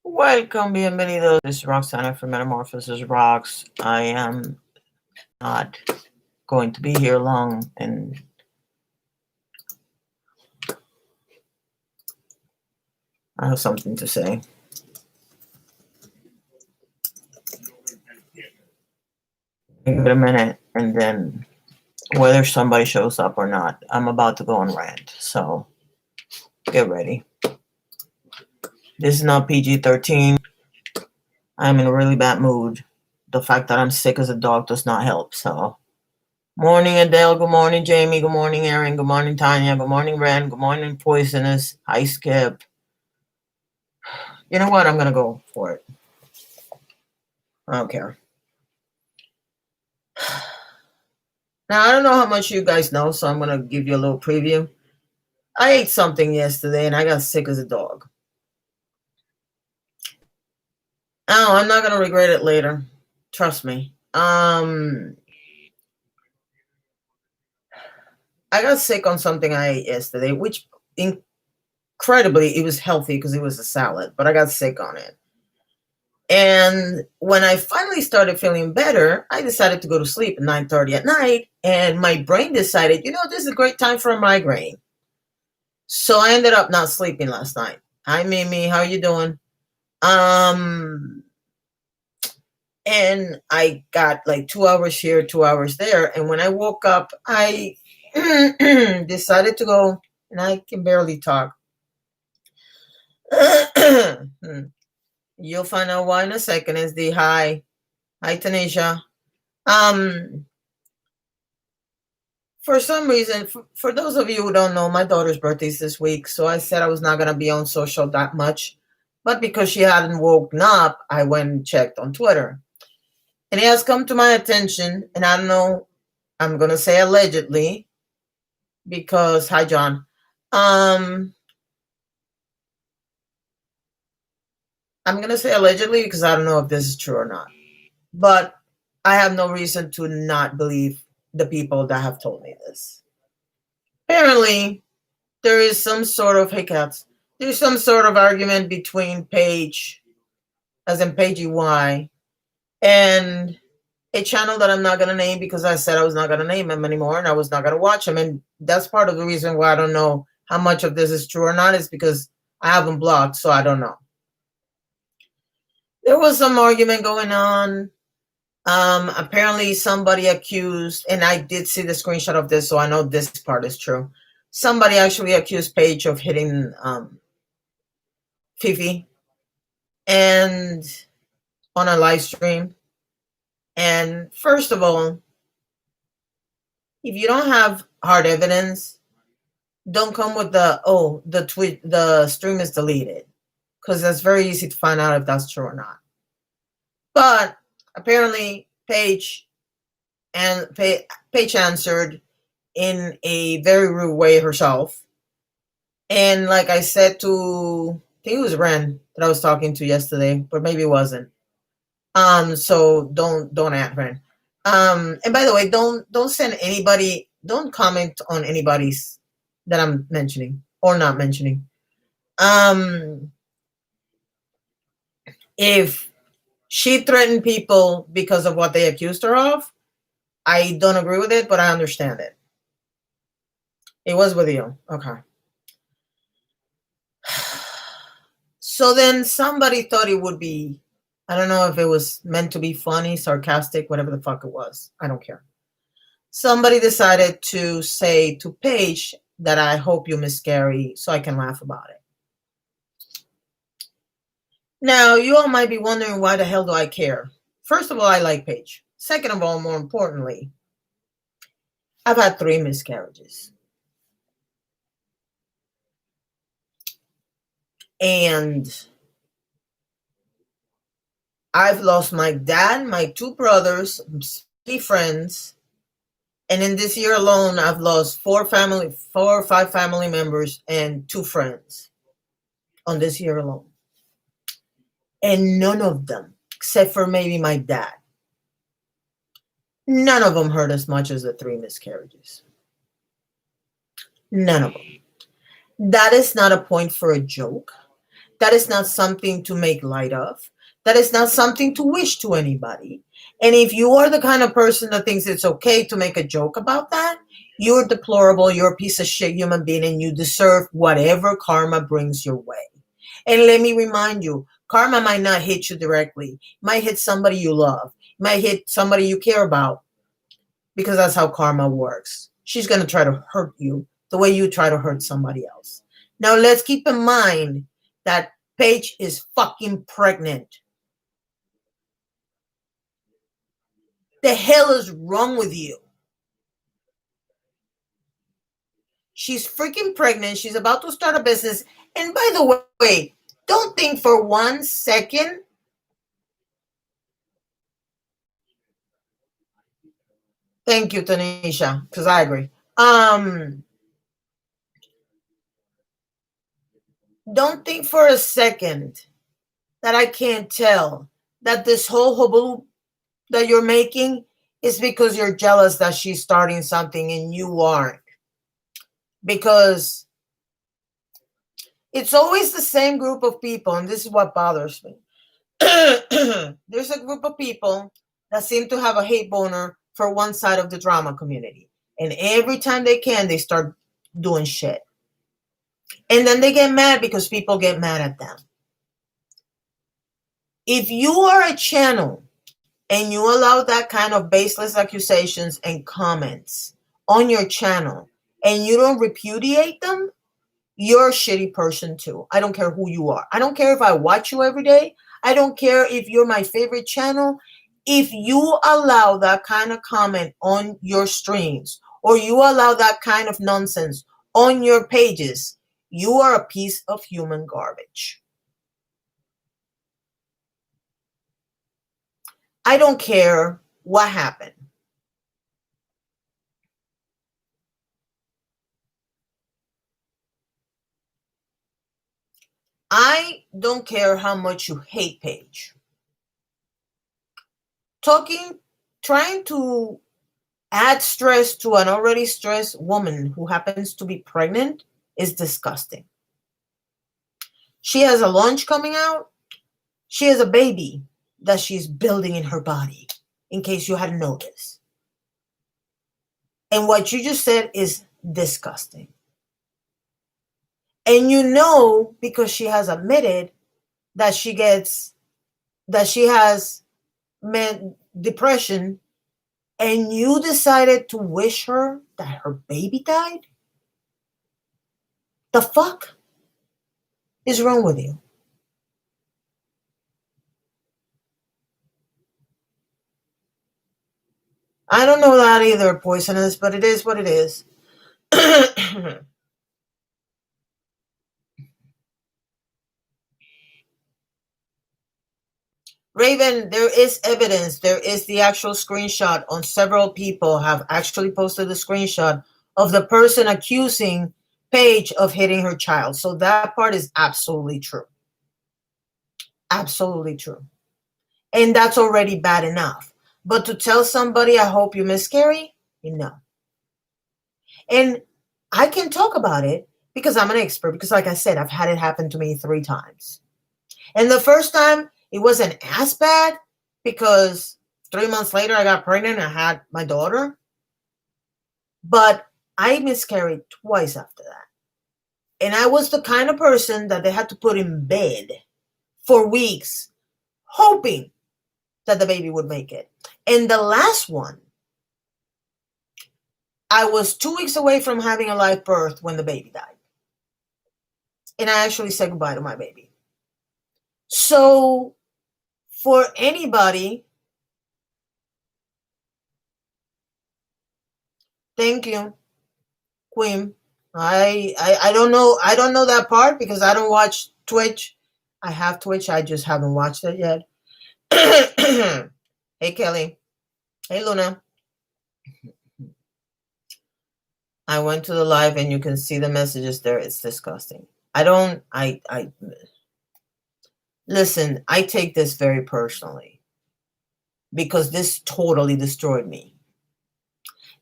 Welcome, bienvenidos. This is Roxana from MetamorphosisRox. I am not going to be here long, and I have something to say. Give it a minute, and then whether somebody shows up or not, I'm about to go on rant. So get ready. This is not PG-13. I'm in a really bad mood. The fact that I'm sick as a dog does not help. So, morning, Adele. Good morning, Jamie. Good morning, Aaron. Good morning, Tanya. Good morning, Ren. Good morning, Poisonous. Hi, Skip. You know what? I'm going to go for it. I don't care. Now, I don't know how much you guys know, so I'm going to give you a little preview. I ate something yesterday and I got sick as a dog. Oh, I'm not going to regret it later. Trust me. I got sick on something I ate yesterday, which incredibly, it was healthy because it was a salad, but I got sick on it. And when I finally started feeling better, I decided to go to sleep at 9:30 at night, and my brain decided, this is a great time for a migraine. So I ended up not sleeping last night. Hi, Mimi. How you doing? And I got like 2 hours here, 2 hours there. And when I woke up, I decided to go, and I can barely talk. You'll find out why in a second. Is the hi, Tanisha. For some reason, for those of you who don't know, my daughter's birthday is this week, so I said I was not going to be on social that much. But because she hadn't woken up, I went and checked on Twitter. And it has come to my attention, and I don't know, I'm going to say allegedly, because, hi, John. I'm going to say allegedly because I don't know if this is true or not. But I have no reason to not believe the people that have told me this. Apparently, there is some sort of hiccups. There's some sort of argument between Paige, as in Paige Y, and a channel that I'm not going to name because I said I was not going to name him anymore and I was not going to watch him. And that's part of the reason why I don't know how much of this is true or not, is because I have him blocked, so I don't know. There was some argument going on. Apparently somebody accused, and I did see the screenshot of this, so I know this part is true. Somebody actually accused Paige of hitting Fifi and on a live stream. And first of all, if you don't have hard evidence, don't come with the stream is deleted, because that's very easy to find out if that's true or not. But apparently Paige answered in a very rude way herself. And like I said to, I think it was Ren that I was talking to yesterday, but maybe it wasn't. So don't at Ren. And by the way, don't send anybody, don't comment on anybody's that I'm mentioning or not mentioning. If she threatened people because of what they accused her of, I don't agree with it, but I understand it. It was with you. Okay. So then somebody thought it would be, I don't know if it was meant to be funny, sarcastic, whatever the fuck it was. I don't care. Somebody decided to say to Paige that I hope you miscarry so I can laugh about it. Now, you all might be wondering, why the hell do I care? First of all, I like Paige. Second of all, more importantly, I've had 3 miscarriages. And I've lost my dad, my 2 brothers, 3 friends. And in this year alone, I've lost 4 or 5 family members and 2 friends on this year alone. And none of them, except for maybe my dad, none of them hurt as much as the 3 miscarriages. None of them. That is not a point for a joke. That is not something to make light of. That is not something to wish to anybody. And if you are the kind of person that thinks it's okay to make a joke about that, you're deplorable, you're a piece of shit human being, and you deserve whatever karma brings your way. And let me remind you, karma might not hit you directly. It might hit somebody you love. It might hit somebody you care about, because that's how karma works. She's going to try to hurt you the way you try to hurt somebody else. Now, let's keep in mind that Paige is fucking pregnant. The hell is wrong with you? She's freaking pregnant. She's about to start a business. And by the way, don't think for 1 second. Thank you, Tanisha, because I agree. Don't think for a second that I can't tell that this whole hubbub that you're making is because you're jealous that she's starting something and you aren't. Because it's always the same group of people, and this is what bothers me. There's a group of people that seem to have a hate boner for one side of the drama community. And every time they can, they start doing shit. And then they get mad because people get mad at them. If you are a channel and you allow that kind of baseless accusations and comments on your channel and you don't repudiate them, you're a shitty person too. I don't care who you are. I don't care if I watch you every day. I don't care if you're my favorite channel. If you allow that kind of comment on your streams or you allow that kind of nonsense on your pages, you are a piece of human garbage. I don't care what happened. I don't care how much you hate Paige. Trying to add stress to an already stressed woman who happens to be pregnant is disgusting. She has a launch coming out. She has a baby that she's building in her body, in case you hadn't noticed. And what you just said is disgusting. And you know, because she has admitted that she has depression, and you decided to wish her that her baby died? The fuck is wrong with you? I don't know that either, Poisonous, but it is what it is. Raven, there is evidence. There is the actual screenshot on several people have actually posted the screenshot of the person accusing Paige of hitting her child. So that part is absolutely true. Absolutely true. And that's already bad enough. But to tell somebody, I hope you miscarry, no. And I can talk about it because I'm an expert. Because like I said, I've had it happen to me 3 times. And the first time, it wasn't as bad because 3 months later, I got pregnant and I had my daughter. But I miscarried twice after that. And I was the kind of person that they had to put in bed for weeks, hoping that the baby would make it. And the last one, I was 2 weeks away from having a live birth when the baby died. And I actually said goodbye to my baby. So for anybody, thank you, Queen. I don't know that part because I don't watch Twitch. I have Twitch, I just haven't watched it yet. Hey Kelly. Hey Luna. I went to the live and you can see the messages there. It's disgusting. Listen, I take this very personally because this totally destroyed me.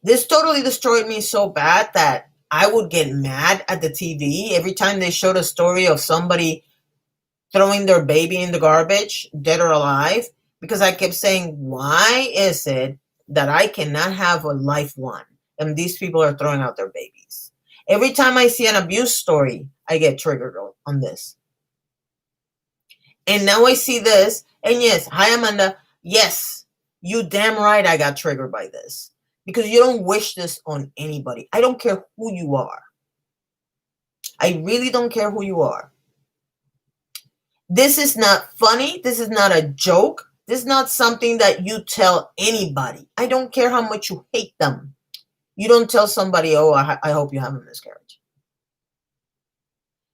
This totally destroyed me so bad that I would get mad at the TV every time they showed a story of somebody throwing their baby in the garbage, dead or alive, because I kept saying, why is it that I cannot have a life one and these people are throwing out their babies? Every time I see an abuse story, I get triggered on this. And now I see this, and yes, hi Amanda, yes, you damn right I got triggered by this. Because you don't wish this on anybody. I don't care who you are. I really don't care who you are. This is not funny. This is not a joke. This is not something that you tell anybody. I don't care how much you hate them. You don't tell somebody, oh, I hope you have a miscarriage.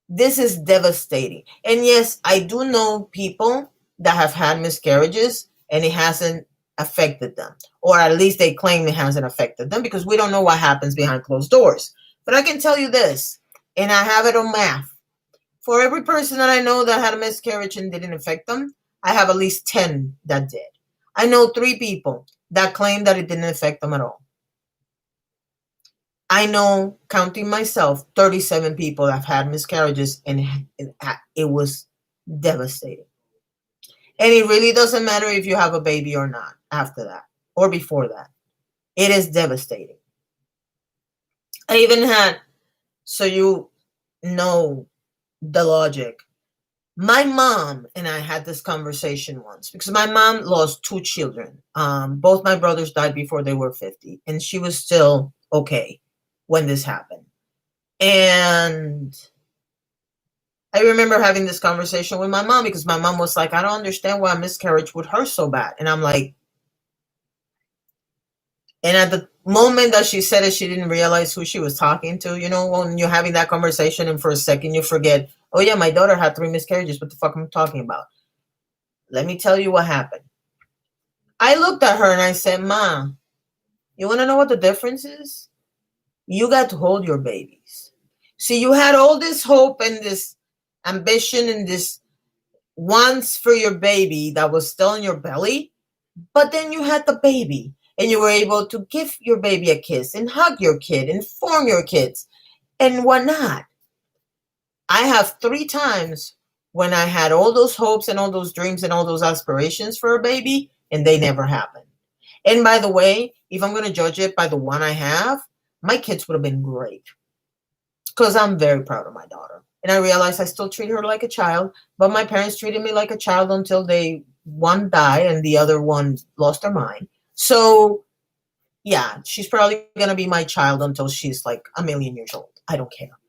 This is devastating. And yes, I do know people that have had miscarriages and it hasn't affected them. Or at least they claim it hasn't affected them because we don't know what happens behind closed doors. But I can tell you this, and I have it on math. For every person that I know that had a miscarriage and didn't affect them, I have at least 10 that did. I know 3 people that claim that it didn't affect them at all. I know, counting myself, 37 people have had miscarriages and it was devastating. And it really doesn't matter if you have a baby or not after that or before that. It is devastating. I even had, so you know the logic, my mom and I had this conversation once because my mom lost 2 children. Both my brothers died before they were 50, and she was still okay when this happened. And I remember having this conversation with my mom because my mom was like, I don't understand why a miscarriage would hurt so bad. And I'm like, and at the moment that she said it, she didn't realize who she was talking to. You know, when you're having that conversation and for a second you forget, oh yeah, my daughter had 3 miscarriages. What the fuck am I talking about? Let me tell you what happened. I looked at her and I said, Ma, you want to know what the difference is? You got to hold your babies. See, you had all this hope and this ambition and this wants for your baby that was still in your belly, but then you had the baby and you were able to give your baby a kiss and hug your kid and form your kids and whatnot. I have 3 times when I had all those hopes and all those dreams and all those aspirations for a baby and they never happened. And by the way, if I'm going to judge it by the one I have, my kids would have been great because I'm very proud of my daughter. And I realized I still treat her like a child, but my parents treated me like a child until one died and the other one lost their mind. So yeah, she's probably going to be my child until she's like a million years old. I don't care.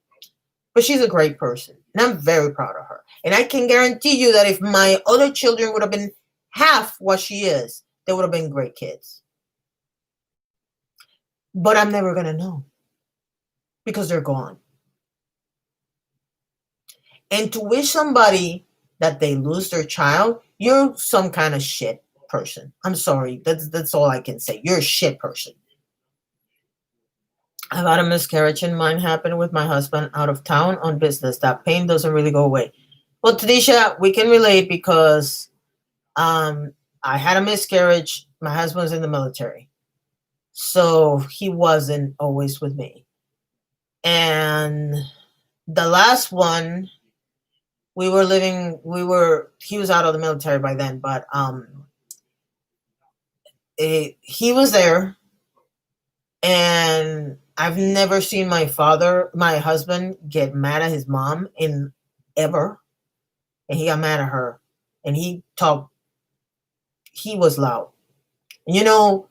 But she's a great person and I'm very proud of her. And I can guarantee you that if my other children would have been half what she is, they would have been great kids. But I'm never going to know because they're gone. And to wish somebody that they lose their child, you're some kind of shit person. I'm sorry. That's all I can say. You're a shit person. I've had a miscarriage and mine happened with my husband out of town on business. That pain doesn't really go away. Well, Tanisha, we can relate because I had a miscarriage. My husband's in the military. So he wasn't always with me. And the last one, he was out of the military by then, but he was there. And I've never seen my husband get mad at his mom ever. And he got mad at her. And he was loud. And you know,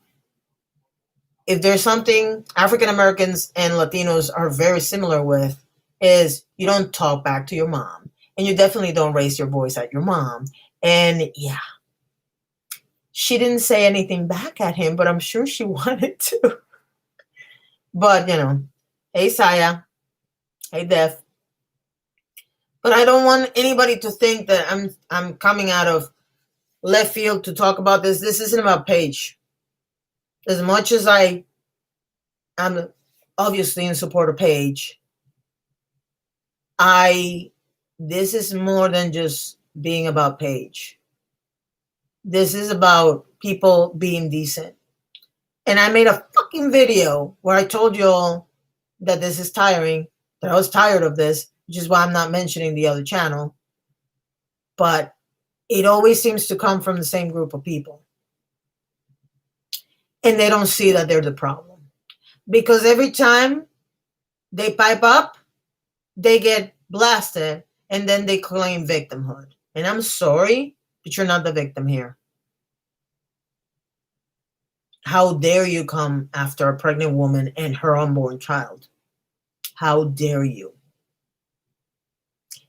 if there's something African Americans and Latinos are very similar with, is you don't talk back to your mom. And you definitely don't raise your voice at your mom. And yeah, she didn't say anything back at him, but I'm sure she wanted to. But, you know, hey, Saya. Hey, Def. But I don't want anybody to think that I'm coming out of left field to talk about this. This isn't about Paige. As much as I'm obviously in support of Paige, this is more than just being about Paige. This is about people being decent. And I made a fucking video where I told you all that this is tiring, that I was tired of this, which is why I'm not mentioning the other channel. but it always seems to come from the same group of people. And they don't see that they're the problem. Because every time they pipe up, they get blasted, and then they claim victimhood. And I'm sorry, but you're not the victim here. How dare you come after a pregnant woman and her unborn child? How dare you?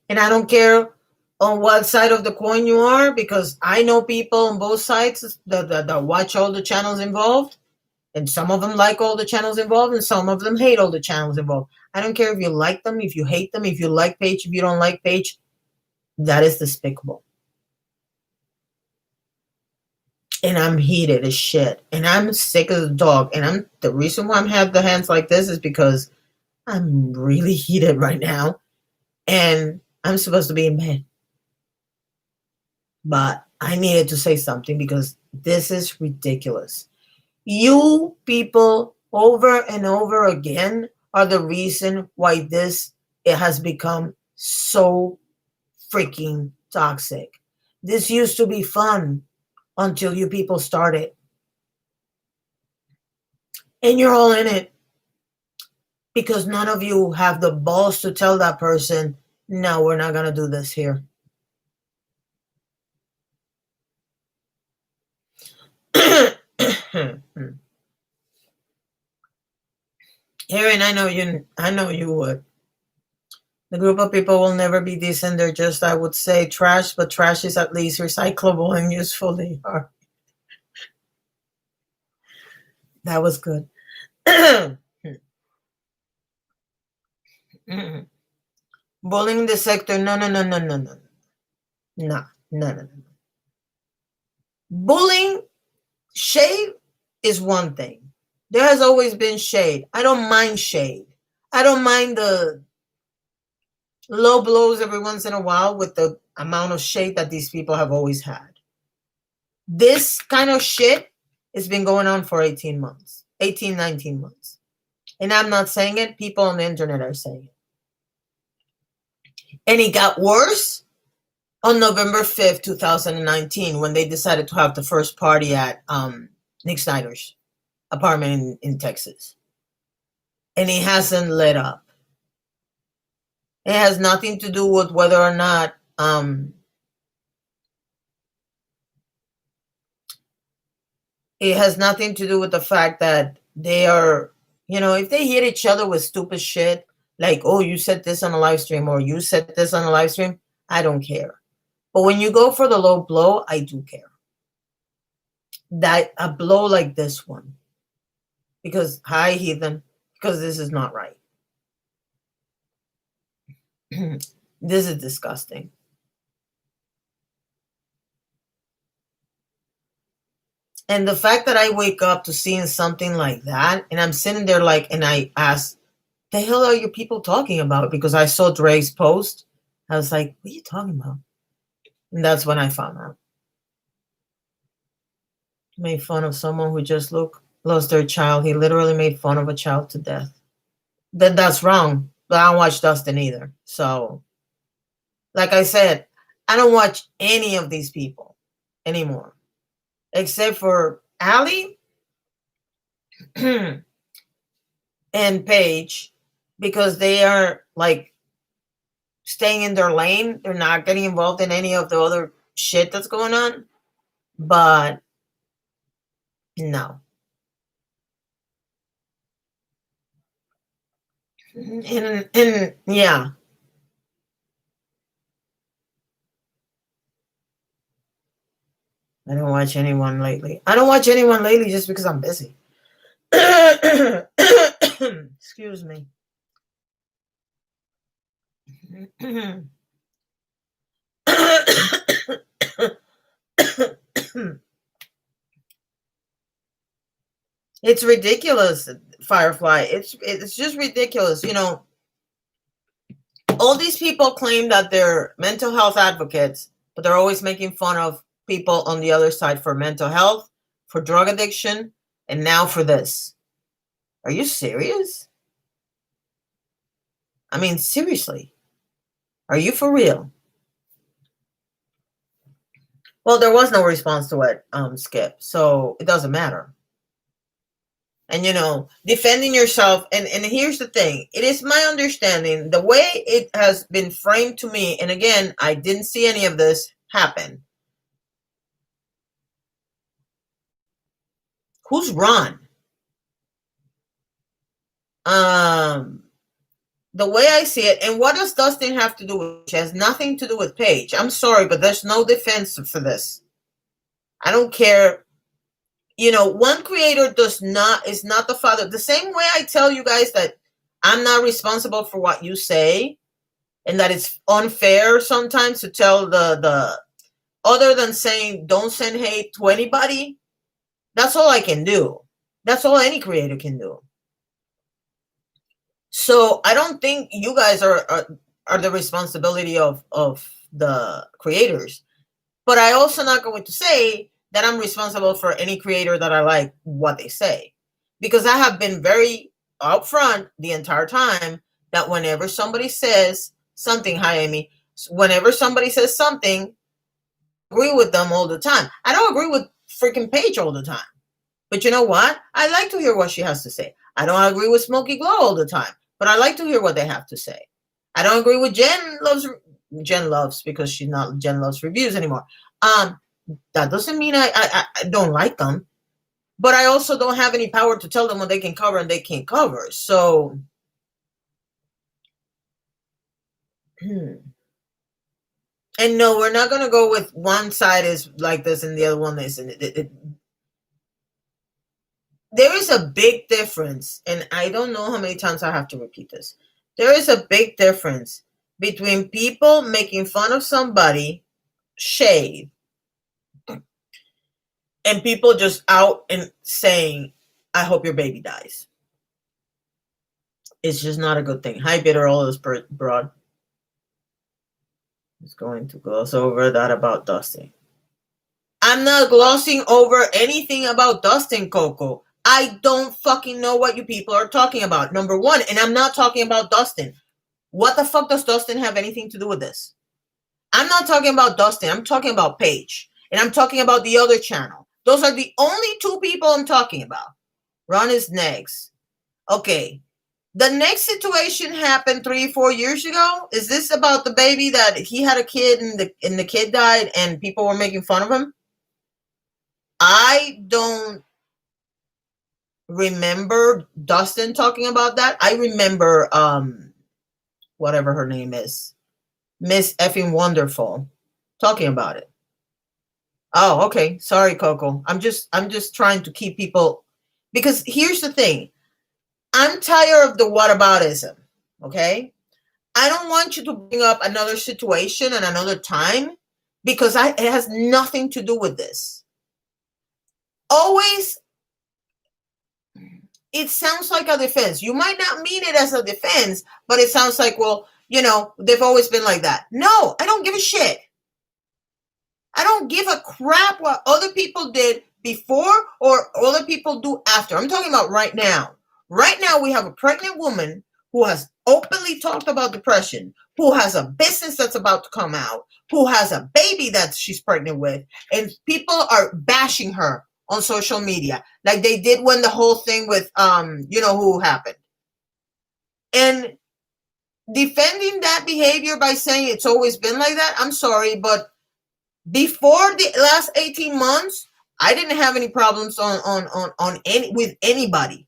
And I don't care on what side of the coin you are, because I know people on both sides that watch all the channels involved. And some of them like all the channels involved, and some of them hate all the channels involved. I don't care if you like them, if you hate them, if you like Paige, if you don't like Paige. That is despicable. And I'm heated as shit. And I'm sick as a dog. And the reason why I'm having the hands like this is because I'm really heated right now. And I'm supposed to be in bed. But I needed to say something because this is ridiculous. You people over and over again are the reason why it has become so freaking toxic. This used to be fun until you people started. And you're all in it because none of you have the balls to tell that person, no, we're not going to do this here. Aaron, I know you would. The group of people will never be decent. They're just, I would say, trash, but trash is at least recyclable and useful. They are. That was good. Bullying the sector. No. No. Bullying, shade is one thing. There has always been shade. I don't mind shade. I don't mind the low blows every once in a while with the amount of shade that these people have always had. This kind of shit has been going on for 19 months. And I'm not saying it. People on the internet are saying it. And it got worse on November 5th, 2019, when they decided to have the first party at Nick Snyder's apartment in Texas. And it hasn't let up. It has nothing to do with whether or not it has nothing to do with the fact that they are, if they hit each other with stupid shit, like, oh, you said this on a live stream, or you said this on a live stream, I don't care. But when you go for the low blow, I do care. That a blow like this one. Because, hi, heathen, because this is not right. This is disgusting. And the fact that I wake up to seeing something like that, and I'm sitting there and I ask, the hell are you people talking about? Because I saw Dre's post. I was like, what are you talking about? And that's when I found out. Made fun of someone who just lost their child. He literally made fun of a child to death. That's wrong. But I don't watch Dustin either. So, like I said, I don't watch any of these people anymore. Except for Allie and Paige, because they are staying in their lane. They're not getting involved in any of the other shit that's going on. But no. And yeah. I don't watch anyone lately. I don't watch anyone lately just because I'm busy. Excuse me. It's ridiculous, Firefly. It's just ridiculous. All these people claim that they're mental health advocates, but they're always making fun of people on the other side for mental health, for drug addiction, and now for this. Are you serious? I mean, seriously. Are you for real? Well, there was no response to it, Skip, so it doesn't matter. And defending yourself, and here's the thing, it is my understanding, the way it has been framed to me, and again, I didn't see any of this happen. Who's Ron? The way I see it, and what does Dustin have to do with it? It has nothing to do with Paige. I'm sorry, but there's no defense for this. I don't care. One creator is not the father. The same way I tell you guys that I'm not responsible for what you say, and that it's unfair sometimes to tell the other than saying don't send hate to anybody. That's all I can do. That's all any creator can do. So I don't think you guys are the responsibility of the creators. But I also not going to say that I'm responsible for any creator that I like what they say. Because I have been very upfront the entire time that whenever somebody says something, hi Amy, whenever somebody says something, I agree with them all the time. I don't agree with freaking Paige all the time. But you know what? I like to hear what she has to say. I don't agree with Smokey Glow all the time, but I like to hear what they have to say. I don't agree with Jen loves because she's not Jen loves reviews anymore. That doesn't mean I don't like them, but I also don't have any power to tell them what they can cover and they can't cover. So, and no, we're not going to go with one side is like this and the other one isn't. There is a big difference, and I don't know how many times I have to repeat this. There is a big difference between people making fun of somebody, shade, and people just out and saying, I hope your baby dies. It's just not a good thing. Hi, bitter, all this broad. It's going to gloss over that about Dustin. I'm not glossing over anything about Dustin, Coco. I don't fucking know what you people are talking about. Number one, and I'm not talking about Dustin. What the fuck does Dustin have anything to do with this? I'm not talking about Dustin. I'm talking about Paige. And I'm talking about the other channel. Those are the only two people I'm talking about. Ron is next. Okay. The next situation happened 3-4 years ago. Is this about the baby that he had a kid and the kid died and people were making fun of him? I don't remember Dustin talking about that. I remember whatever her name is, Miss Effing Wonderful, talking about it. Oh, okay. Sorry, Coco. I'm just trying to keep people, because here's the thing. I'm tired of the whataboutism. Okay? I don't want you to bring up another situation and another time because it has nothing to do with this. Always, it sounds like a defense. You might not mean it as a defense, but it sounds like, well, they've always been like that. No, I don't give a shit. I don't give a crap what other people did before or other people do after. I'm talking about right now. Right now, we have a pregnant woman who has openly talked about depression, who has a business that's about to come out, who has a baby that she's pregnant with, and people are bashing her on social media like they did when the whole thing with who happened. And defending that behavior by saying it's always been like that, I'm sorry, but before the last 18 months, I didn't have any problems with anybody.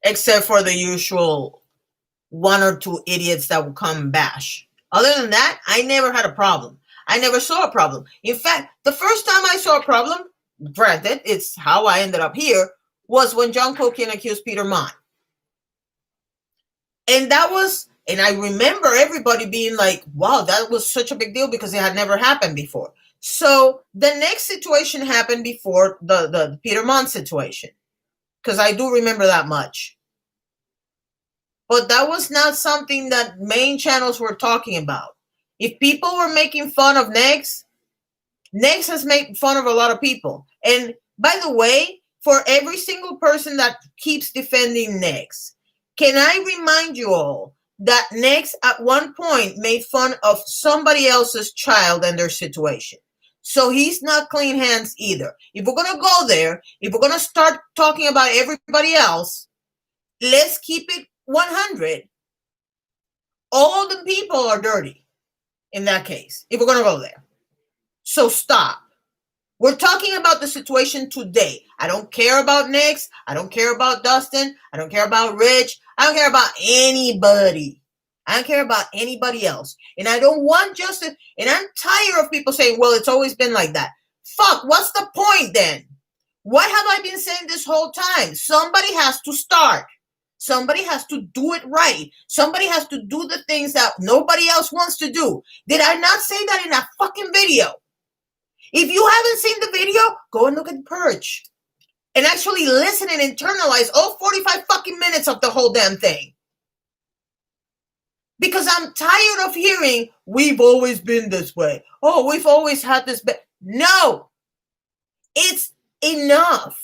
Except for the usual one or two idiots that would come and bash. Other than that, I never had a problem. I never saw a problem. In fact, the first time I saw a problem, granted, it's how I ended up here, was when John Cokian accused Peter Mon. And I remember everybody being like, wow, that was such a big deal because it had never happened before. So the next situation happened before the Peter Mon situation. Because I do remember that much. But that was not something that main channels were talking about. If people were making fun of Nex has made fun of a lot of people. And by the way, for every single person that keeps defending Nex, can I remind you all that Next at one point made fun of somebody else's child and their situation. So he's not clean hands either. If we're going to go there, if we're going to start talking about everybody else, let's keep it 100. All the people are dirty in that case, if we're going to go there. So stop. We're talking about the situation today. I don't care about Nix. I don't care about Dustin. I don't care about Rich. I don't care about anybody. I don't care about anybody else. And I don't want justice. And I'm tired of people saying, well, it's always been like that. Fuck, what's the point then? What have I been saying this whole time? Somebody has to start. Somebody has to do it right. Somebody has to do the things that nobody else wants to do. Did I not say that in a fucking video? If you haven't seen the video, go and look at Purge. And actually listen and internalize all 45 fucking minutes of the whole damn thing. Because I'm tired of hearing, we've always been this way. Oh, we've always had this. No. It's enough.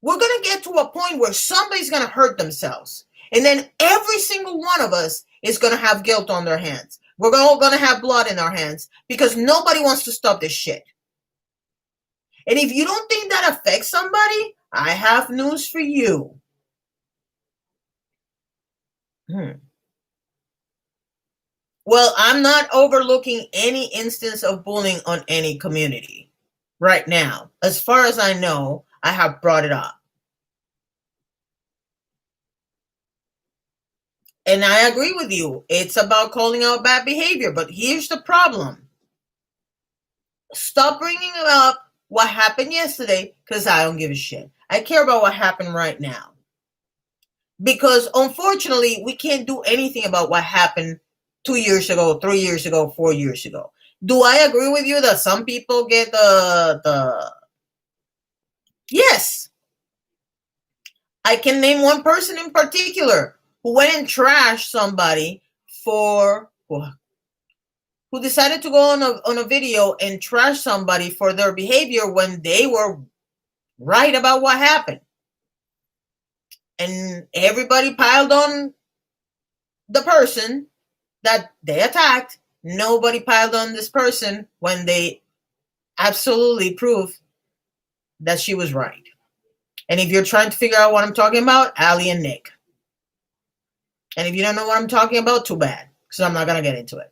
We're going to get to a point where somebody's going to hurt themselves. And then every single one of us is going to have guilt on their hands. We're all going to have blood in our hands because nobody wants to stop this shit. And if you don't think that affects somebody, I have news for you. Well, I'm not overlooking any instance of bullying on any community right now. As far as I know, I have brought it up. And I agree with you. It's about calling out bad behavior. But here's the problem. Stop bringing up what happened yesterday because I don't give a shit. I care about what happened right now. Because unfortunately, we can't do anything about what happened 2 years ago, 3 years ago, 4 years ago. Do I agree with you that some people get the... Yes. I can name one person in particular who went and trashed somebody for... who decided to go on a video and trash somebody for their behavior when they were right about what happened. And everybody piled on the person that they attacked. Nobody piled on this person when they absolutely proved that she was right. And if you're trying to figure out what I'm talking about, Ali and Nick. And if you don't know what I'm talking about, too bad, because I'm not going to get into it.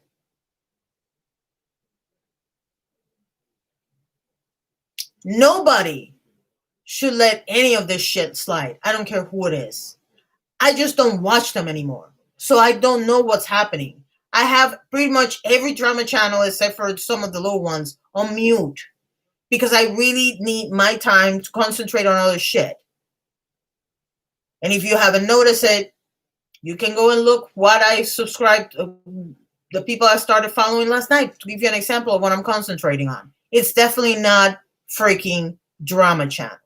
Nobody should let any of this shit slide. I don't care who it is. I just don't watch them anymore. So I don't know what's happening. I have pretty much every drama channel except for some of the low ones on mute. Because I really need my time to concentrate on other shit. And if you haven't noticed it, you can go and look what I subscribed, the people I started following last night, to give you an example of what I'm concentrating on. It's definitely not freaking drama channels.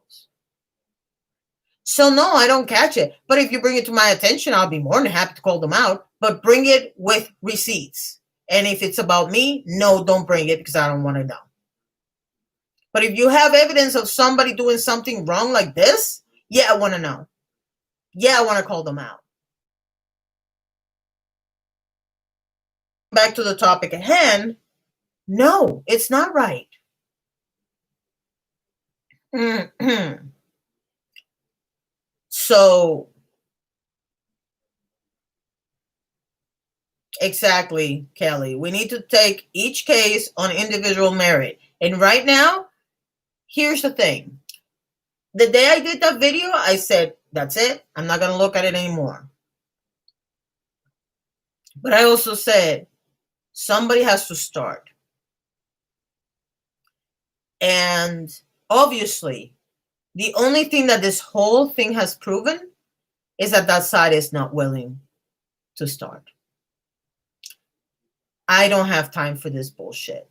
So no, I don't catch it. But if you bring it to my attention, I'll be more than happy to call them out. But bring it with receipts. And if it's about me, no, don't bring it because I don't want to know. But if you have evidence of somebody doing something wrong like this, yeah, I want to know. Yeah, I want to call them out. Back to the topic at hand. No, it's not right. So, exactly, Kelly. We need to take each case on individual merit. And right now, here's the thing. The day I did that video, I said, that's it. I'm not going to look at it anymore. But I also said, somebody has to start. And obviously, the only thing that this whole thing has proven is that that side is not willing to start. I don't have time for this bullshit.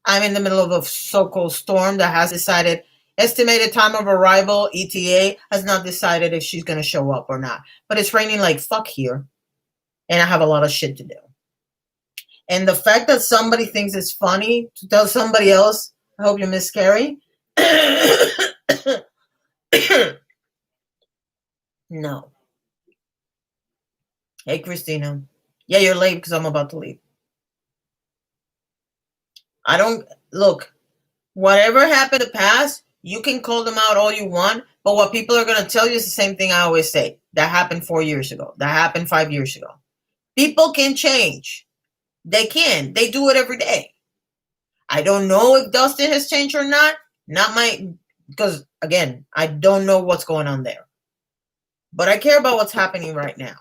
I'm in the middle of a so-called storm that has decided, estimated time of arrival, ETA, has not decided if she's going to show up or not. But it's raining like fuck here. And I have a lot of shit to do. And the fact that somebody thinks it's funny to tell somebody else, I hope you miss Carrie. No. Hey, Christina. Yeah, you're late because I'm about to leave. I don't look. Whatever happened in the past, you can call them out all you want, but what people are going to tell you is the same thing I always say. That happened 4 years ago. That happened 5 years ago. People can change. They can. They do it every day. I don't know if Dustin has changed or not. Not my, because again, I don't know what's going on there. But I care about what's happening right now.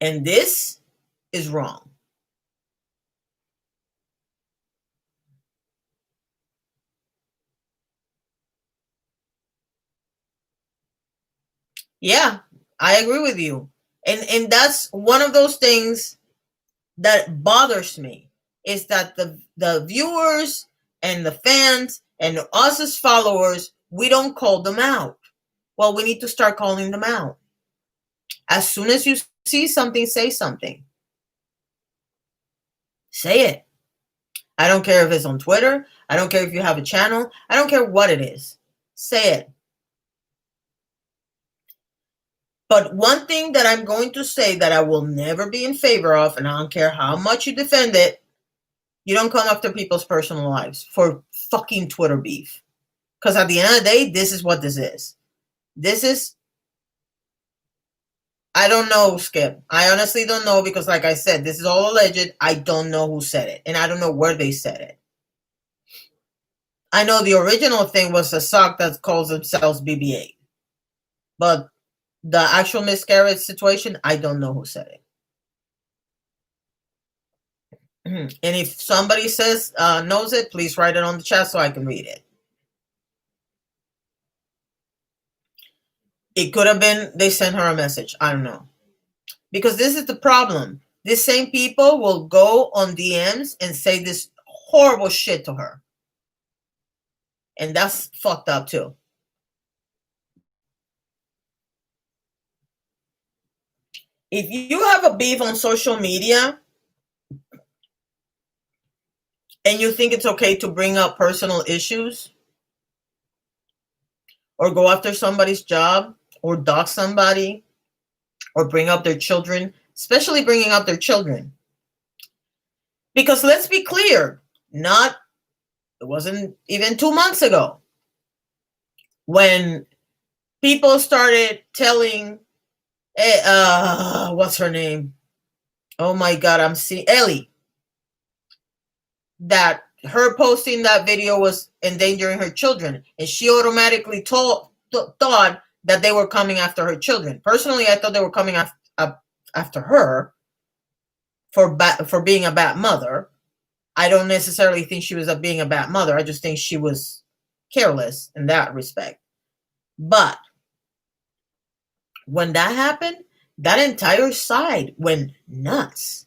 And this is wrong. Yeah, I agree with you. And that's one of those things that bothers me is that the viewers and the fans and us as followers, we don't call them out. Well, we need to start calling them out. As soon as you see something, say something. Say it. I don't care if it's on Twitter. I don't care if you have a channel. I don't care what it is. Say it. But one thing that I'm going to say that I will never be in favor of, and I don't care how much you defend it, you don't come after people's personal lives for fucking Twitter beef. Because at the end of the day, this is what this is. This is, I don't know, Skip. I honestly don't know because, like I said, this is all alleged. I don't know who said it, and I don't know where they said it. I know the original thing was a sock that calls themselves BB-8. But the actual miscarriage situation, I don't know who said it. And if somebody says knows it, please write it on the chat so I can read it. It could have been they sent her a message. I don't know. Because this is the problem. These same people will go on DMs and say this horrible shit to her. And that's fucked up too. If you have a beef on social media and you think it's okay to bring up personal issues or go after somebody's job or dox somebody or bring up their children, especially bringing up their children. Because let's be clear, it wasn't even 2 months ago when people started telling, what's her name? Oh my God, I'm seeing Ellie. That her posting that video was endangering her children. And she automatically thought that they were coming after her children. Personally, I thought they were coming after her for being a bad mother. I don't necessarily think she was being a bad mother. I just think she was careless in that respect. But when that happened, that entire side went nuts.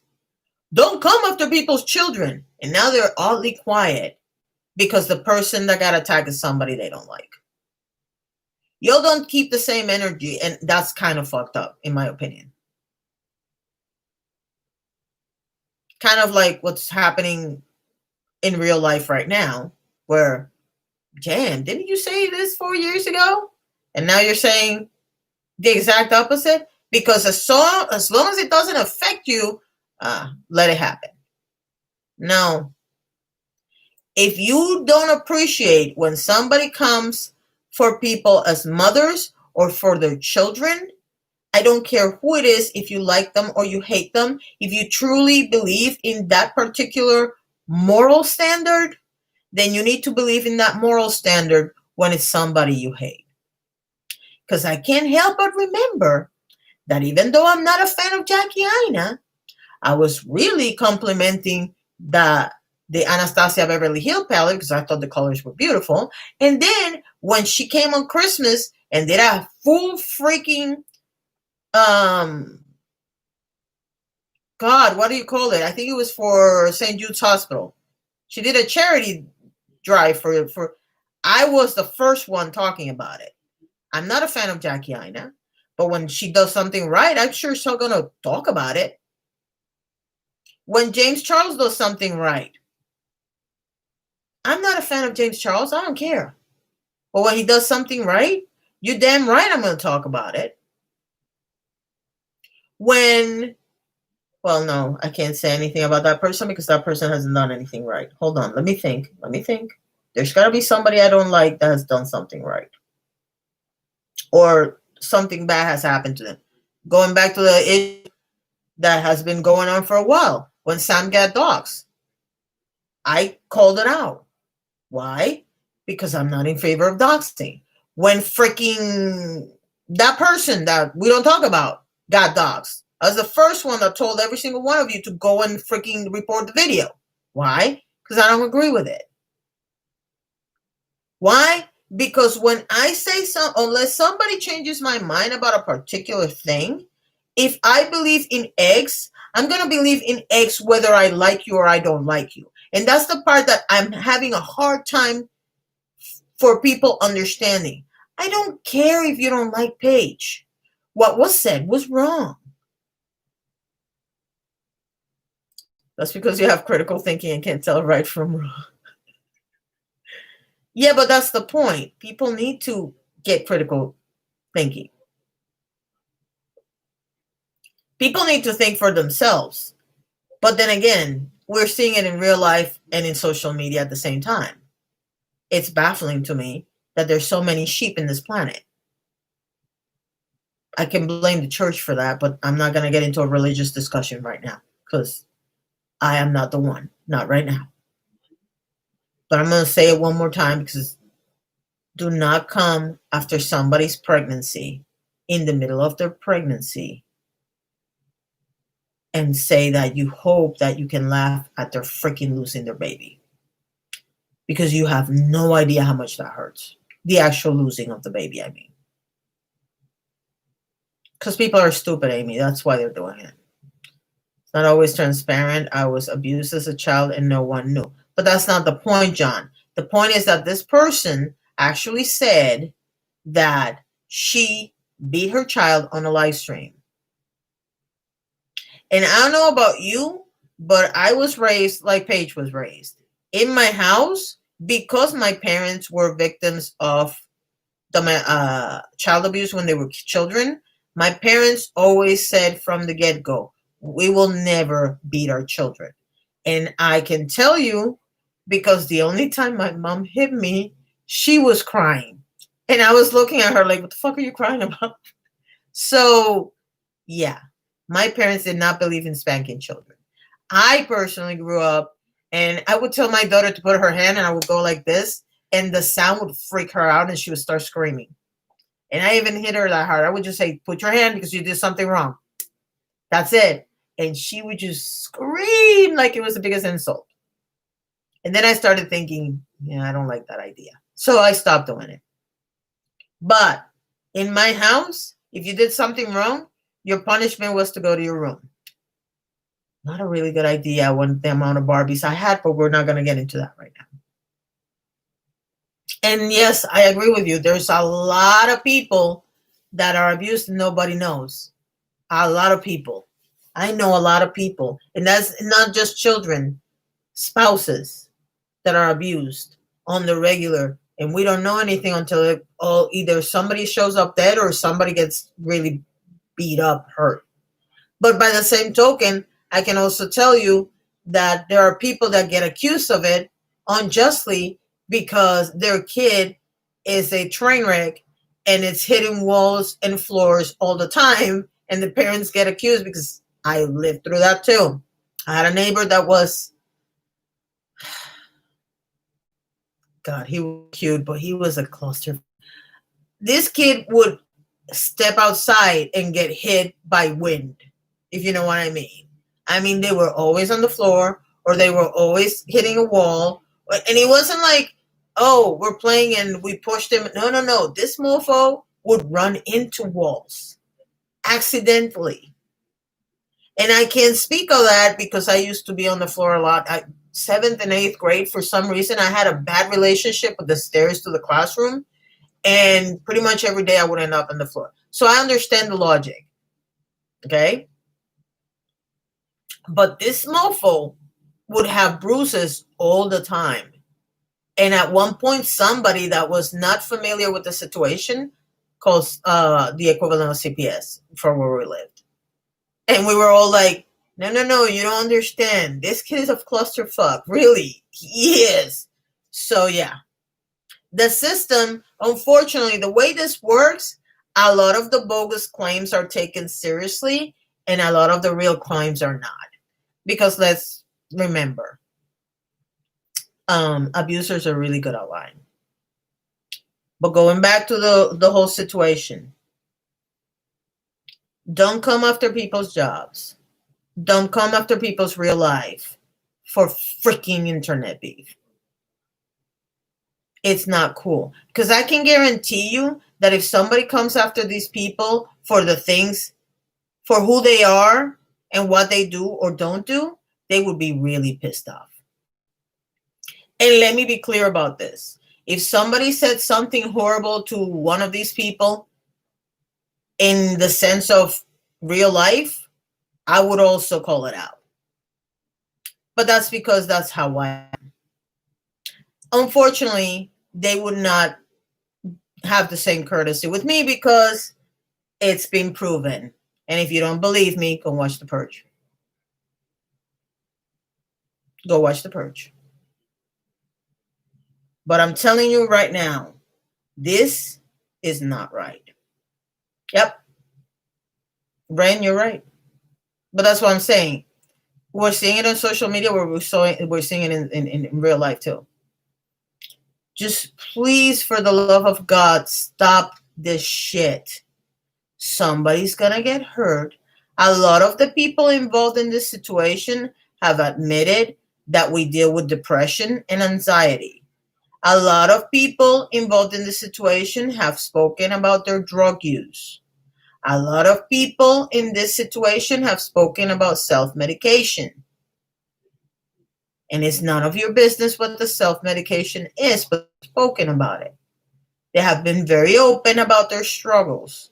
Don't come after people's children. And now they're oddly quiet because the person that got attacked is somebody they don't like. Y'all don't keep the same energy, and that's kind of fucked up, in my opinion. Kind of like what's happening in real life right now, where, damn, didn't you say this 4 years ago? And now you're saying the exact opposite? Because as long as it doesn't affect you, let it happen. No. If you don't appreciate when somebody comes for people as mothers or for their children, I don't care who it is, if you like them or you hate them, if you truly believe in that particular moral standard, then you need to believe in that moral standard when it's somebody you hate. Because I can't help but remember that even though I'm not a fan of Jackie Aina, I was really complimenting the Anastasia Beverly Hills palette because I thought the colors were beautiful. And then when she came on Christmas and did a full freaking God, what do you call it? I think it was for St. Jude's Hospital. She did a charity drive for I was the first one talking about it. I'm not a fan of Jackie Aina, but when she does something right, I'm sure she's gonna talk about it. When James Charles does something right, I'm not a fan of James Charles. I don't care. But when he does something right, you damn right I'm gonna talk about it. When, well, no, I can't say anything about that person because that person hasn't done anything right. Hold on, let me think. Let me think. There's got to be somebody I don't like that has done something right, or something bad has happened to them. Going back to the issue that has been going on for a while, when Sam got dogs, I called it out. Why? Because I'm not in favor of doxing. When freaking that person that we don't talk about got doxed, I was the first one that told every single one of you to go and freaking report the video. Why? Because I don't agree with it. Why? Because when I say so, unless somebody changes my mind about a particular thing, if I believe in eggs, I'm going to believe in eggs whether I like you or I don't like you. And that's the part that I'm having a hard time for people understanding. I don't care if you don't like Paige. What was said was wrong. That's because you have critical thinking and can't tell right from wrong. Yeah, but that's the point. People need to get critical thinking. People need to think for themselves. But then again, we're seeing it in real life and in social media at the same time. It's baffling to me that there's so many sheep in this planet. I can blame the church for that, but I'm not going to get into a religious discussion right now because I am not the one. Not right now. But I'm going to say it one more time because do not come after somebody's pregnancy in the middle of their pregnancy and say that you hope that you can laugh at their freaking losing their baby. Because you have no idea how much that hurts. The actual losing of the baby, I mean. Because people are stupid, Amy. That's why they're doing it. It's not always transparent. I was abused as a child and no one knew. But that's not the point, John. The point is that this person actually said that she beat her child on a live stream. And I don't know about you, but I was raised like Paige was raised. In my house, because my parents were victims of the child abuse when they were children, my parents always said from the get-go, we will never beat our children. And I can tell you, because the only time my mom hit me, she was crying. And I was looking at her like, what the fuck are you crying about? So, yeah, my parents did not believe in spanking children. I personally grew up and I would tell my daughter to put her hand and I would go like this and the sound would freak her out and she would start screaming. And I even hit her that hard. I would just say, put your hand because you did something wrong. That's it. And she would just scream like it was the biggest insult. And then I started thinking, yeah, I don't like that idea. So I stopped doing it. But in my house, if you did something wrong, your punishment was to go to your room. Not a really good idea when the amount of Barbies I had, but we're not going to get into that right now. And yes, I agree with you. There's a lot of people that are abused and nobody knows. A lot of people. I know a lot of people. And that's not just children, spouses that are abused on the regular. And we don't know anything until either somebody shows up dead or somebody gets really beat up, hurt. But by the same token, I can also tell you that there are people that get accused of it unjustly because their kid is a train wreck and it's hitting walls and floors all the time. And the parents get accused because I lived through that too. I had a neighbor that was, God, he was cute, but he was a cluster. This kid would step outside and get hit by wind, if you know what I mean. I mean, they were always on the floor or they were always hitting a wall. And it wasn't like, oh, we're playing and we pushed him. No. This mofo would run into walls accidentally. And I can't speak of that because I used to be on the floor a lot. 7th and 8th grade, for some reason, I had a bad relationship with the stairs to the classroom. And pretty much every day I would end up on the floor. So I understand the logic. Okay? But this mofo would have bruises all the time. And at one point, somebody that was not familiar with the situation called the equivalent of CPS for where we lived. And we were all like, no, no, no, you don't understand. This kid is a clusterfuck. Really, he is. So yeah, the system, unfortunately, the way this works, a lot of the bogus claims are taken seriously, and a lot of the real claims are not. Because let's remember, abusers are really good at lying. But going back to the whole situation, don't come after people's jobs. Don't come after people's real life for freaking internet beef. It's not cool. Because I can guarantee you that if somebody comes after these people for the things, for who they are and what they do or don't do, they would be really pissed off. And let me be clear about this. If somebody said something horrible to one of these people in the sense of real life, I would also call it out. But that's because that's how I am. Unfortunately, they would not have the same courtesy with me because it's been proven. And if you don't believe me, go watch The Purge. Go watch The Purge. But I'm telling you right now, this is not right. Yep. Ren, you're right. But that's what I'm saying. We're seeing it on social media, where we're seeing it in real life too. Just please, for the love of God, stop this shit. Somebody's gonna get hurt. A lot of the people involved in this situation have admitted that we deal with depression and anxiety. A lot of people involved in this situation have spoken about their drug use. A lot of people in this situation have spoken about self-medication. And it's none of your business what the self-medication is, but spoken about it. They have been very open about their struggles.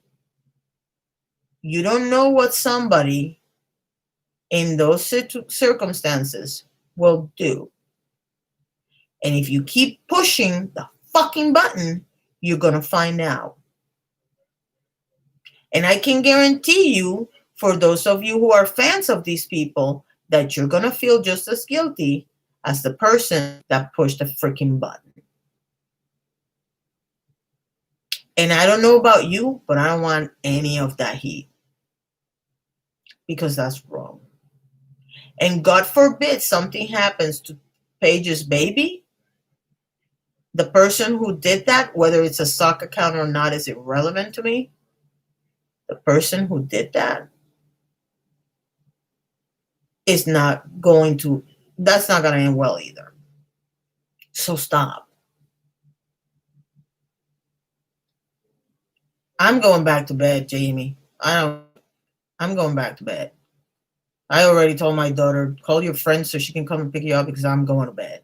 You don't know what somebody in those circumstances will do. And if you keep pushing the fucking button, you're going to find out. And I can guarantee you, for those of you who are fans of these people, that you're going to feel just as guilty as the person that pushed the freaking button. And I don't know about you, but I don't want any of that heat. Because that's wrong. And God forbid something happens to Paige's baby. The person who did that, whether it's a sock account or not, is irrelevant to me. The person who did that is not going to, that's not going to end well either. So stop. I'm going back to bed, Jamie. I'm going back to bed. I already told my daughter, call your friend so she can come and pick you up because I'm going to bed.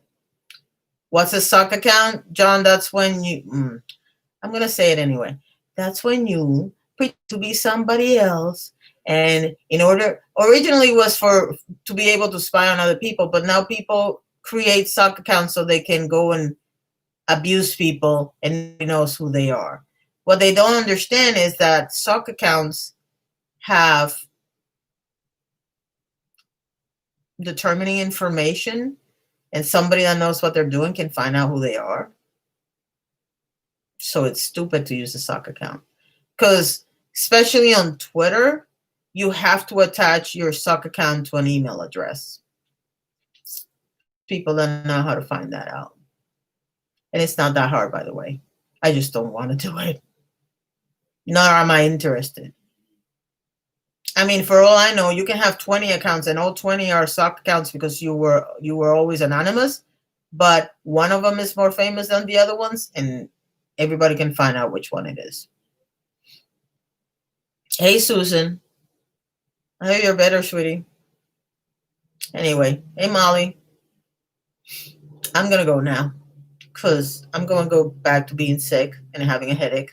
What's a sock account? John, that's when you, I'm going to say it anyway. That's when you pretend to be somebody else. And in order, originally was to be able to spy on other people, but now people create sock accounts so they can go and abuse people and nobody knows who they are. What they don't understand is that sock accounts have determining information, and somebody that knows what they're doing can find out who they are. So it's stupid to use a sock account. Because especially on Twitter, you have to attach your sock account to an email address. People don't know how to find that out. And it's not that hard, by the way. I just don't want to do it. Nor am I interested. I mean, for all I know, you can have 20 accounts and all 20 are sock accounts because you were always anonymous, but one of them is more famous than the other ones, and everybody can find out which one it is. Hey, Susan. I hear you're better, sweetie. Anyway, hey, Molly. I'm going to go now because I'm going to go back to being sick and having a headache.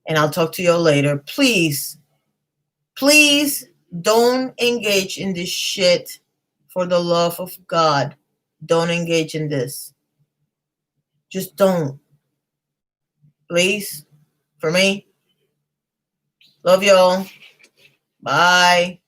And I'll talk to you all later. Please don't engage in this shit. For the love of God, don't engage in this. Just don't. Please. For me. Love y'all. Bye.